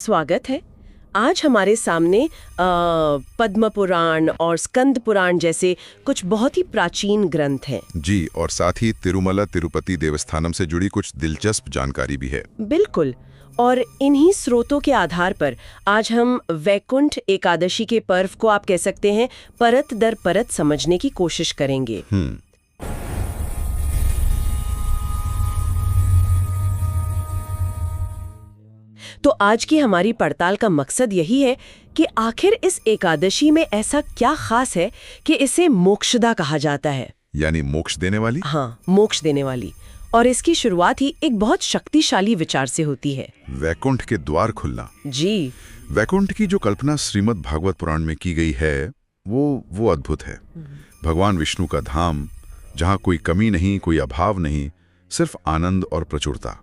स्वागत है। आज हमारे सामने पद्म पुराण और स्कंद पुराण जैसे कुछ बहुत ही प्राचीन ग्रंथ हैं। जी, और साथ ही तिरुमला तिरुपति देवस्थानम से जुड़ी कुछ दिलचस्प जानकारी भी है। बिल्कुल। और इन्हीं स्रोतों के आधार पर आज हम वैकुंठ एकादशी के पर्व को आप कह सकते हैं परत दर परत समझने की कोशिश करेंगे। तो आज की हमारी पड़ताल का मकसद यही है कि आखिर इस एकादशी में ऐसा क्या खास है कि इसे मोक्षदा कहा जाता है। यानी मोक्ष देने वाली? हाँ, मोक्ष देने वाली। और इसकी शुरुआत ही एक बहुत शक्तिशाली विचार से होती है, वैकुंठ के द्वार खुलना। जी। वैकुंठ की जो कल्पना श्रीमद् भागवत पुराण में की गई है वो अद्भुत है। भगवान विष्णु का धाम, जहाँ कोई कमी नहीं, कोई अभाव नहीं, सिर्फ आनंद और प्रचुरता।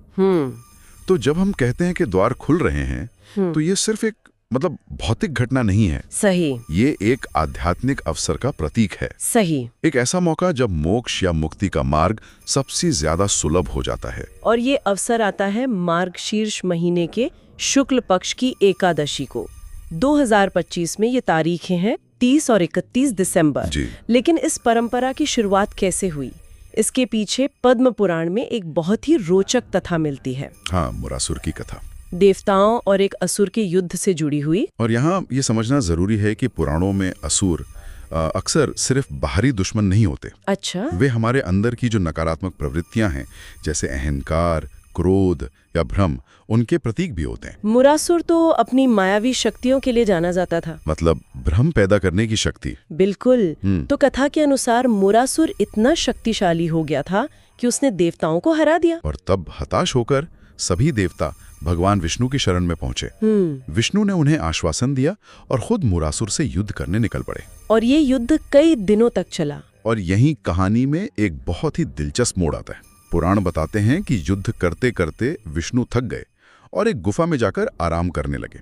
तो जब हम कहते हैं कि द्वार खुल रहे हैं तो ये सिर्फ एक भौतिक घटना नहीं है। सही। ये एक आध्यात्मिक अवसर का प्रतीक है। सही। एक ऐसा मौका जब मोक्ष या मुक्ति का मार्ग सबसे ज्यादा सुलभ हो जाता है। और ये अवसर आता है मार्गशीर्ष महीने के शुक्ल पक्ष की एकादशी को। 2025 में ये तारीखें हैं 30 और 31 दिसंबर। जी। लेकिन इस परंपरा की शुरुआत कैसे हुई, इसके पीछे पद्म पुराण में एक बहुत ही रोचक कथा मिलती है। हाँ, मुरासुर की कथा। देवताओं और एक असुर के युद्ध से जुड़ी हुई। और यहाँ ये समझना जरूरी है कि पुराणों में असुर अक्सर सिर्फ बाहरी दुश्मन नहीं होते। अच्छा। वे हमारे अंदर की जो नकारात्मक प्रवृत्तियां हैं, जैसे अहंकार, क्रोध या भ्रम, उनके प्रतीक भी होते हैं। मुरासुर तो अपनी मायावी शक्तियों के लिए जाना जाता था। मतलब भ्रम पैदा करने की शक्ति। बिल्कुल। तो कथा के अनुसार मुरासुर इतना शक्तिशाली हो गया था कि उसने देवताओं को हरा दिया। और तब हताश होकर सभी देवता भगवान विष्णु की शरण में पहुंचे। विष्णु ने उन्हें आश्वासन दिया और खुद मुरासुर से युद्ध करने निकल पड़े। और ये युद्ध कई दिनों तक चला। और यही कहानी में एक बहुत ही दिलचस्प मोड़ आता है। पुराण बताते हैं कि युद्ध करते करते विष्णु थक गए और एक गुफा में जाकर आराम करने लगे।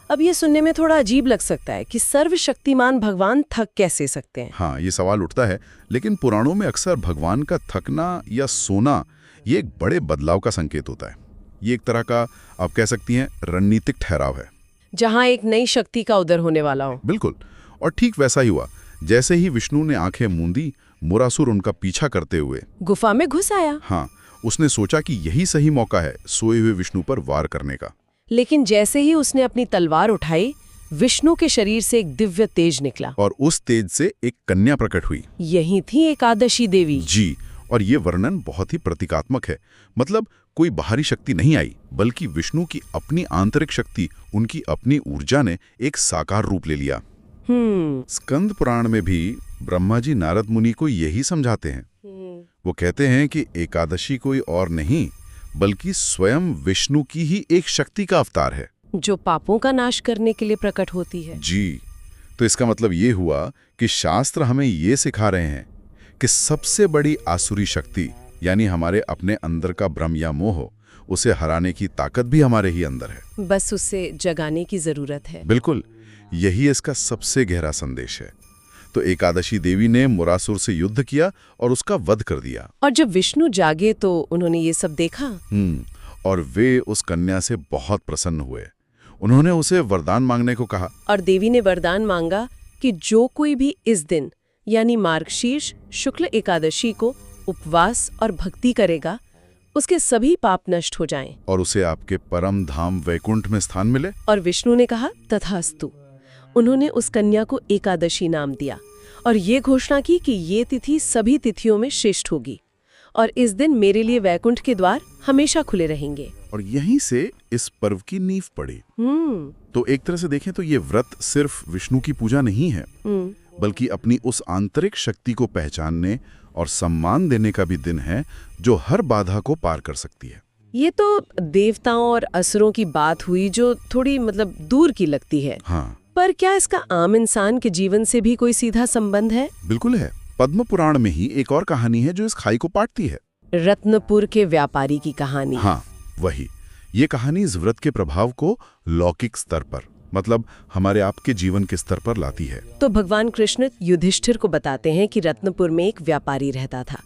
अब ये सुनने में थोड़ा अजीब लग सकता है कि सर्वशक्तिमान भगवान थक कैसे सकते हैं। हाँ, ये सवाल उठता है। लेकिन पुराणों में अक्सर भगवान का थकना या सोना ये एक बड़े बदलाव का संकेत होता है। ये एक तरह का, आप कह सकती हैं, रणनीतिक ठहराव है, जहाँ एक नई शक्ति का उदय होने वाला हो। बिल्कुल। और ठीक वैसा ही हुआ। जैसे ही विष्णु ने आंखें मूंदी, मुरासुर उनका पीछा करते हुए गुफा में घुस आया। हाँ, उसने सोचा कि यही सही मौका है सोए हुए विष्णु पर वार करने का। लेकिन जैसे ही उसने अपनी तलवार उठाई, विष्णु के शरीर से एक दिव्य तेज निकला। और उस तेज से एक कन्या प्रकट हुई। यही थी एकादशी देवी। जी। और ये वर्णन बहुत ही प्रतीकात्मक है। मतलब कोई बाहरी शक्ति नहीं आई, बल्कि विष्णु की अपनी आंतरिक शक्ति, उनकी अपनी ऊर्जा ने एक साकार रूप ले लिया। स्कंद पुराण में भी ब्रह्मा जी नारद मुनि को यही समझाते हैं। वो कहते हैं कि एकादशी कोई और नहीं, बल्कि स्वयं विष्णु की ही एक शक्ति का अवतार है, जो पापों का नाश करने के लिए प्रकट होती है। जी। तो इसका मतलब ये हुआ कि शास्त्र हमें ये सिखा रहे हैं कि सबसे बड़ी आसुरी शक्ति, यानी हमारे अपने अंदर का भ्रम या मोह, उसे हराने की ताकत भी हमारे ही अंदर है। बस उसे जगाने की जरूरत है। बिल्कुल, यही इसका सबसे गहरा संदेश है। तो एकादशी देवी ने मुरासुर से युद्ध किया और उसका वध कर दिया। और जब विष्णु जागे तो उन्होंने ये सब देखा। और वे उस कन्या से बहुत प्रसन्न हुए। उन्होंने उसे वरदान मांगने को कहा। और देवी ने वरदान मांगा कि जो कोई भी इस दिन, यानी मार्गशीर्ष शुक्ल एकादशी को उपवास और भक्ति करेगा, उसके सभी पाप नष्ट हो जाएं। और उसे आपके परम धाम वैकुंठ में स्थान मिले। और विष्णु ने कहा तथास्तु। उन्होंने उस कन्या को एकादशी नाम दिया और ये घोषणा की कि ये तिथि सभी तिथियों में श्रेष्ठ होगी और इस दिन मेरे लिए वैकुंठ के द्वार हमेशा खुले रहेंगे। और यहीं से इस पर्व की नींव पड़ी। तो एक तरह से देखें तो ये व्रत सिर्फ विष्णु की पूजा नहीं है, बल्कि अपनी उस आंतरिक शक्ति को पहचानने और सम्मान देने का भी दिन है, जो हर बाधा को पार कर सकती है। ये तो देवताओं और असुरों की बात हुई, जो थोड़ी दूर की लगती है। हाँ। पर क्या इसका आम इंसान के जीवन से भी कोई सीधा संबंध है? बिल्कुल है। पद्म पुराण में ही एक और कहानी है जो इस खाई को पाटती है। रत्नपुर के व्यापारी की कहानी। हाँ, वही। ये कहानी इस व्रत के प्रभाव को लौकिक स्तर पर, हमारे आपके जीवन के स्तर पर लाती है। तो भगवान कृष्ण युधिष्ठिर को बताते हैं कि रत्नपुर में एक व्यापारी रहता था।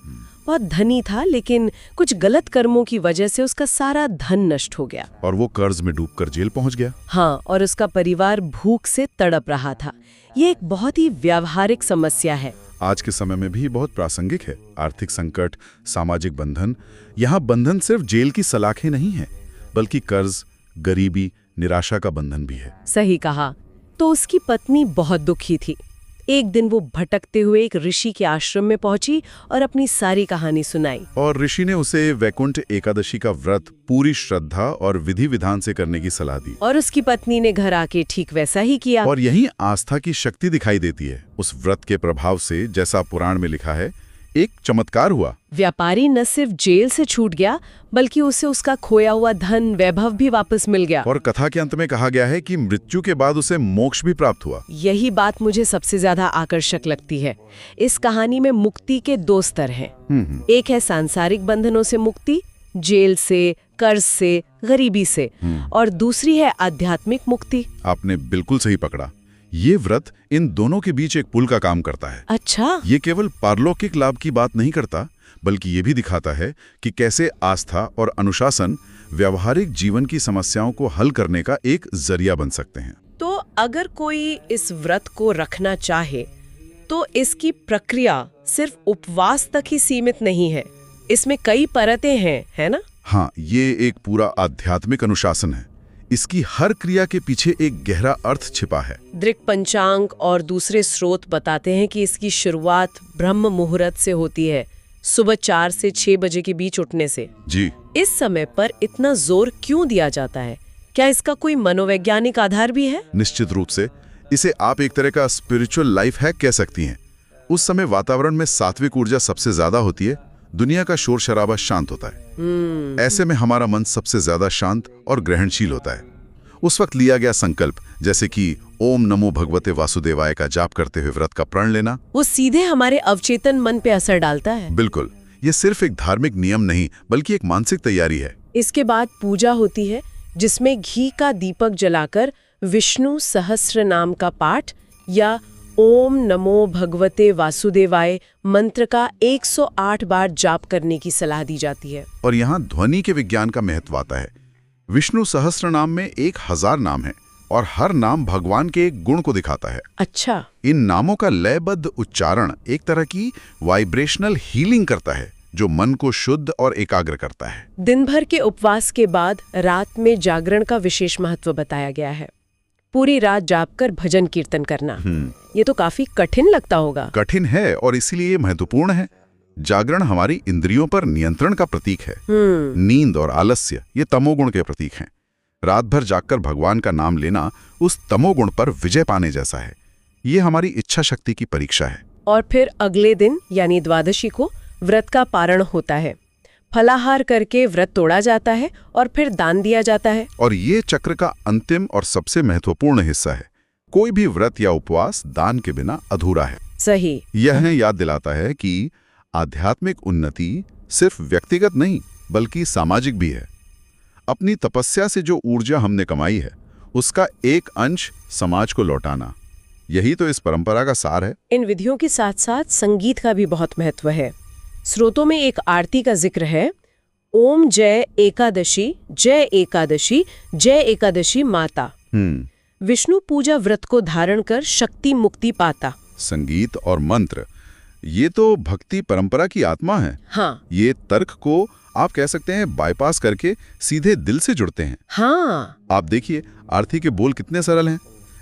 बहुत धनी था, लेकिन कुछ गलत कर्मों की वजह से उसका सारा धन नष्ट हो गया। और वो कर्ज में डूबकर जेल पहुंच गया। हाँ, और उसका परिवार भूख से तड़प रहा था। ये एक बहुत ही व्यावहारिक समस्या है। आज के समय में भी बहुत प्रासंगिक है। आर्थिक संकट, सामाजिक बंधन। यहाँ बंधन सिर्फ जेल की सलाखें नहीं है, बल्कि कर्ज, गरीबी, निराशा का बंधन भी है। सही कहा। तो उसकी पत्नी बहुत दुखी थी। एक दिन वो भटकते हुए एक ऋषि के आश्रम में पहुंची और अपनी सारी कहानी सुनाई। और ऋषि ने उसे वैकुंठ एकादशी का व्रत पूरी श्रद्धा और विधि विधान से करने की सलाह दी। और उसकी पत्नी ने घर आके ठीक वैसा ही किया। और यही आस्था की शक्ति दिखाई देती है। उस व्रत के प्रभाव से, जैसा पुराण में लिखा है, एक चमत्कार हुआ। व्यापारी न सिर्फ जेल से छूट गया, बल्कि उसे उसका खोया हुआ धन, वैभव भी वापस मिल गया। और कथा के अंत में कहा गया है कि मृत्यु के बाद उसे मोक्ष भी प्राप्त हुआ। यही बात मुझे सबसे ज्यादा आकर्षक लगती है। इस कहानी में मुक्ति के 2 स्तर हैं। एक है सांसारिक बंधनों से मुक्ति, जेल से, कर्ज से, गरीबी से, और दूसरी है आध्यात्मिक मुक्ति। आपने बिल्कुल सही पकड़ा। ये व्रत इन दोनों के बीच एक पुल का काम करता है। अच्छा। ये केवल पारलौकिक लाभ की बात नहीं करता, बल्कि ये भी दिखाता है कि कैसे आस्था और अनुशासन व्यवहारिक जीवन की समस्याओं को हल करने का एक जरिया बन सकते हैं। तो अगर कोई इस व्रत को रखना चाहे, तो इसकी प्रक्रिया सिर्फ उपवास तक ही सीमित नहीं है। इसमें कई परतें हैं, है ना? हाँ, ये एक पूरा आध्यात्मिक अनुशासन है। इसकी हर क्रिया के पीछे एक गहरा अर्थ छिपा है। दृक् पंचांग और दूसरे स्रोत बताते हैं कि इसकी शुरुआत ब्रह्म मुहूर्त से होती है, सुबह 4 से 6 बजे के बीच उठने से। जी। इस समय पर इतना जोर क्यों दिया जाता है? क्या इसका कोई मनोवैज्ञानिक आधार भी है? निश्चित रूप से। इसे आप एक तरह का स्पिरिचुअल लाइफ हैक कह सकती हैं। उस समय वातावरण में सात्विक ऊर्जा सबसे ज्यादा होती है, दुनिया का शोर शराबा शांत होता है। ऐसे में हमारा मन सबसे ज्यादा शांत और ग्रहणशील होता है। उस वक्त लिया गया संकल्प, जैसे कि ओम नमो भगवते वासुदेवाय का जाप करते हुए व्रत का प्रण लेना, वो सीधे हमारे अवचेतन मन पे असर डालता है। बिल्कुल। ये सिर्फ एक धार्मिक नियम नहीं, बल्कि एक मानसिक तैयारी है। इसके बाद पूजा होती है, जिसमें घी का दीपक जलाकर विष्णु सहस्त्र नाम का पाठ या ओम नमो भगवते वासुदेवाय मंत्र का 108 बार जाप करने की सलाह दी जाती है। और यहाँ ध्वनि के विज्ञान का महत्व आता है। विष्णु सहस्त्र नाम में 1000 नाम है और हर नाम भगवान के एक गुण को दिखाता है। अच्छा। इन नामों का लयबद्ध उच्चारण एक तरह की वाइब्रेशनल हीलिंग करता है, जो मन को शुद्ध और एकाग्र करता है। दिन भर के उपवास के बाद रात में जागरण का विशेष महत्व बताया गया है। पूरी रात जाग कर भजन कीर्तन करना, ये तो काफी कठिन लगता होगा। कठिन है, और इसीलिए महत्वपूर्ण है। जागरण हमारी इंद्रियों पर नियंत्रण का प्रतीक है। नींद और आलस्य ये तमोगुण के प्रतीक हैं। रात भर जागकर भगवान का नाम लेना उस तमोगुण पर विजय पाने जैसा है। ये हमारी इच्छा शक्ति की परीक्षा है। और फिर अगले दिन यानी द्वादशी को व्रत का पारण होता है। फलाहार करके व्रत तोड़ा जाता है और फिर दान दिया जाता है। और ये चक्र का अंतिम और सबसे महत्वपूर्ण हिस्सा है। कोई भी व्रत या उपवास दान के बिना अधूरा है। सही। यह याद दिलाता है कि आध्यात्मिक उन्नति सिर्फ व्यक्तिगत नहीं, बल्कि सामाजिक भी है। अपनी तपस्या से जो ऊर्जा हमने कमाई है, उसका एक अंश समाज को लौटाना, यही तो इस परंपरा का सार है। इन विधियों के साथ साथ संगीत का भी बहुत महत्व है। स्रोतों में एक आरती का जिक्र है, ओम जय एकादशी, जय एकादशी, जय एकादशी माता। विष्णु पूजा व्रत को धारण कर शक्ति मुक्ति पाता। संगीत और मंत्र, ये तो भक्ति परंपरा की आत्मा है। हाँ। ये तर्क को आप कह सकते हैं बाईपास करके सीधे दिल से जुड़ते हैं। हाँ। आप देखिए, आरती के बोल कितने सरल हैं,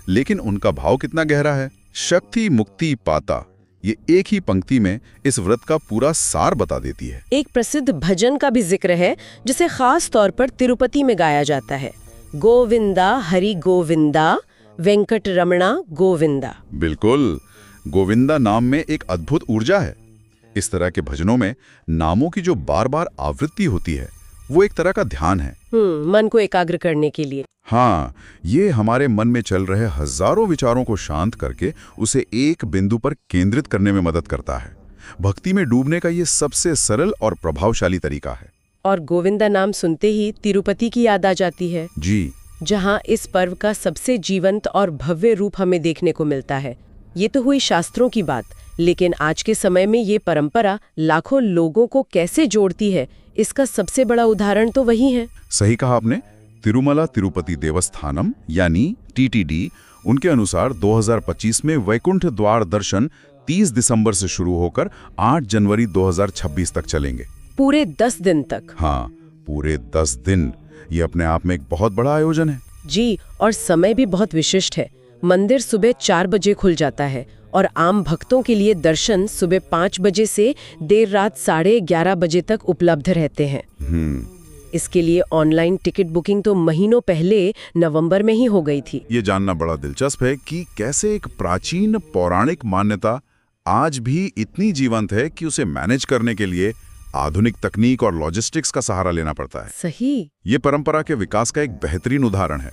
लेकिन उनका भाव कितना गहरा है। शक्ति मुक्ति पाता, ये एक ही पंक्ति में इस व्रत का पूरा सार बता देती है। एक प्रसिद्ध भजन का भी जिक्र है, जिसे खास तौर पर तिरुपति में गाया जाता है। गोविंदा हरि गोविंदा, वेंकट रमणा गोविंदा। बिल्कुल, गोविंदा नाम में एक अद्भुत ऊर्जा है। इस तरह के भजनों में नामों की जो बार बार आवृत्ति होती है, वो एक तरह का ध्यान है। मन को एकाग्र करने के लिए। हाँ, ये हमारे मन में चल रहे हजारों विचारों को शांत करके उसे एक बिंदु पर केंद्रित करने में मदद करता है। भक्ति में डूबने का ये सबसे सरल और प्रभावशाली तरीका है। और गोविंदा नाम सुनते ही तिरुपति की याद आ जाती है। जी। जहाँ इस पर्व का सबसे जीवंत और भव्य रूप हमें देखने को मिलता है। ये तो हुई शास्त्रों की बात, लेकिन आज के समय में ये परंपरा लाखों लोगों को कैसे जोड़ती है, इसका सबसे बड़ा उदाहरण तो वही है। सही कहा आपने। तिरुमला तिरुपति देवस्थानम यानी टीटीडी, उनके अनुसार 2025 में वैकुंठ द्वार दर्शन 30 दिसंबर से शुरू होकर 8 जनवरी 2026 तक चलेंगे। पूरे 10 दिन तक? हाँ, पूरे 10 दिन। ये अपने आप में एक बहुत बड़ा आयोजन है। जी, और समय भी बहुत विशिष्ट है। मंदिर सुबह 4 बजे खुल जाता है और आम भक्तों के लिए दर्शन सुबह 5 बजे से देर रात 11:30 बजे तक उपलब्ध रहते हैं। इसके लिए ऑनलाइन टिकट बुकिंग तो महीनों पहले नवंबर में ही हो गई थी। ये जानना बड़ा दिलचस्प है कि कैसे एक प्राचीन पौराणिक मान्यता आज भी इतनी जीवंत है कि उसे मैनेज करने के लिए आधुनिक तकनीक और लॉजिस्टिक्स का सहारा लेना पड़ता है। सही। ये परंपरा के विकास का एक बेहतरीन उदाहरण है।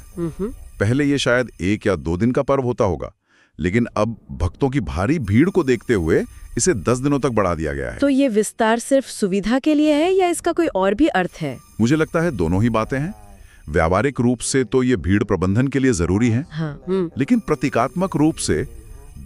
पहले ये शायद 1 या 2 दिन का पर्व होता होगा, लेकिन अब भक्तों की भारी भीड़ को देखते हुए इसे 10 दिनों तक बढ़ा दिया गया है। तो ये विस्तार सिर्फ सुविधा के लिए है या इसका कोई और भी अर्थ है? मुझे लगता है दोनों ही बातें हैं। व्यावहारिक रूप से तो ये भीड़ प्रबंधन के लिए जरूरी है। हाँ। लेकिन प्रतीकात्मक रूप से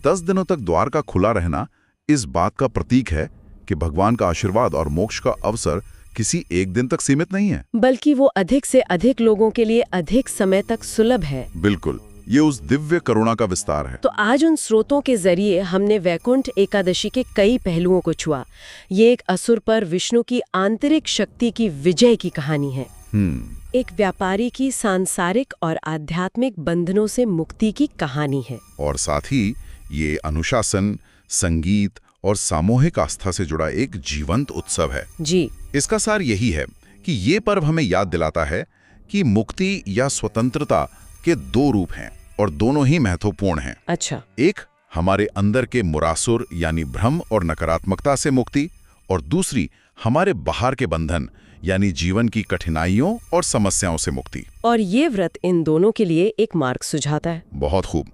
10 दिनों तक द्वार का खुला रहना इस बात का प्रतीक है कि भगवान का आशीर्वाद और मोक्ष का अवसर किसी एक दिन तक सीमित नहीं है, बल्कि वो अधिक से अधिक लोगों के लिए अधिक समय तक सुलभ है। बिल्कुल, ये उस दिव्य करुणा का विस्तार है। तो आज उन स्रोतों के जरिए हमने वैकुंठ एकादशी के कई पहलुओं को छुआ। ये एक असुर पर विष्णु की आंतरिक शक्ति की विजय की कहानी है। एक व्यापारी की सांसारिक और आध्यात्मिक बंधनों से मुक्ति की कहानी है। और साथ ही ये अनुशासन, संगीत और सामूहिक आस्था से जुड़ा एक जीवंत उत्सव है। जी। इसका सार यही है कि ये पर्व हमें याद दिलाता है कि मुक्ति या स्वतंत्रता के 2 रूप हैं और दोनों ही महत्वपूर्ण हैं। अच्छा। एक हमारे अंदर के मुरासुर यानी भ्रम और नकारात्मकता से मुक्ति, और दूसरी हमारे बाहर के बंधन यानी जीवन की कठिनाइयों और समस्याओं से मुक्ति। और ये व्रत इन दोनों के लिए एक मार्ग सुझाता है। बहुत खूब।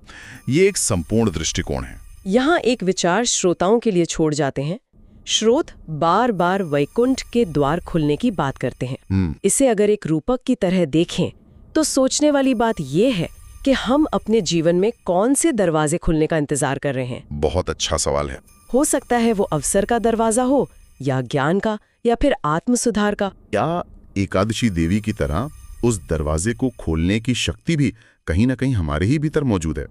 ये एक संपूर्ण दृष्टिकोण है। यहाँ एक विचार श्रोताओं के लिए छोड़ जाते हैं। श्रोत बार बार वैकुंठ के द्वार खुलने की बात करते हैं। इसे अगर एक रूपक की तरह देखें तो सोचने वाली बात यह है कि हम अपने जीवन में कौन से दरवाजे खुलने का इंतजार कर रहे हैं। बहुत अच्छा सवाल है। हो सकता है वो अवसर का दरवाजा हो, या ज्ञान का, या फिर आत्म सुधार का। या एकादशी देवी की तरह उस दरवाजे को खोलने की शक्ति भी कहीं ना कहीं हमारे ही भीतर मौजूद है।